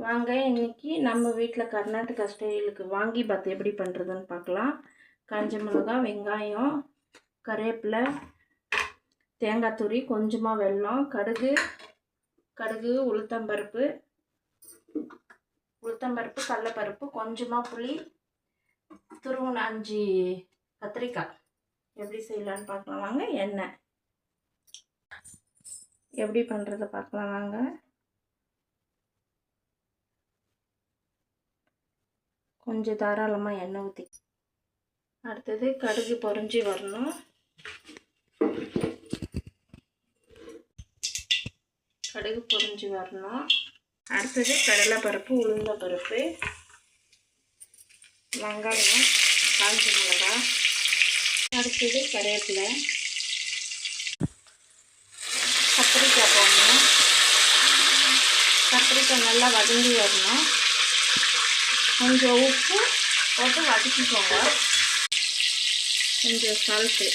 வாங்க இன்னைக்கு நம்ம வீட்டில் கர்நாடகா ஸ்டைலுக்கு வாங்கிபாத் எப்படி பண்ணுறதுன்னு பார்க்கலாம். காஞ்ச மிளகாய், வெங்காயம், கருவேப்பிலை, தேங்காய் துரி, கொஞ்சமாக வெல்லம், கடுகு, உளுத்தம்பருப்பு, கடலைப்பருப்பு, கொஞ்சமாக புளி, துருவன 5 கத்திரிக்காய். எப்படி செய்யலான்னு பார்க்கலாம் வாங்க. எண்ணெய் எப்படி பண்ணுறதை பார்க்கலாம் வாங்க. கொஞ்சம் தாராளமாக எண்ணெய் ஊற்றி, அடுத்தது கடுகு பொரிஞ்சு வரணும். அடுத்தது கடலைப்பருப்பு, உளுந்தம்பருப்பு, வெங்காயம், காஞ்ச மிளகாய், அடுத்தது கருவேப்பிலை, கத்திரிக்காய் போடணும். கத்திரிக்காய் நல்லா வதங்கி வரணும். கொஞ்சம் உப்பு போட்டு வதக்கிக்கோங்க. கொஞ்சம் சால்ட்டு,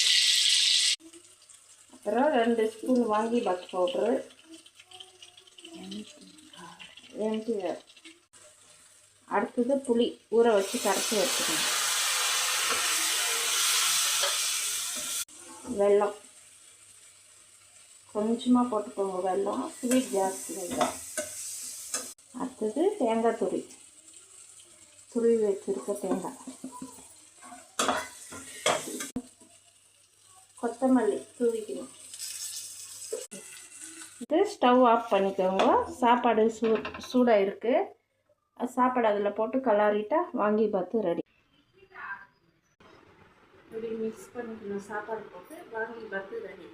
அப்புறம் 2 ஸ்பூன் வாங்கிபாத் பவுட்ரு, அடுத்தது புளி ஊற வச்சு கரைச்சி வச்சுக்கணும். வெல்லம் கொஞ்சமாக போட்டுக்கோங்க. வெல்லம் ஸ்வீட் ஜாஸ்தி வெல்லம். அடுத்தது தேங்காய் துருவி வச்சுருக்க தேங்காய், கொத்தமல்லி தூவிக்கணும். இது ஸ்டவ் ஆஃப் பண்ணிக்கோங்க. சாப்பாடு சூடாக இருக்குது. சாப்பாடு அதில் போட்டு கலாரிட்டா வாங்கிபாத் ரெடி. இப்படி மிக்ஸ் பண்ணிக்கணும். சாப்பாடு போட்டு வாங்கிபாத் ரெடி.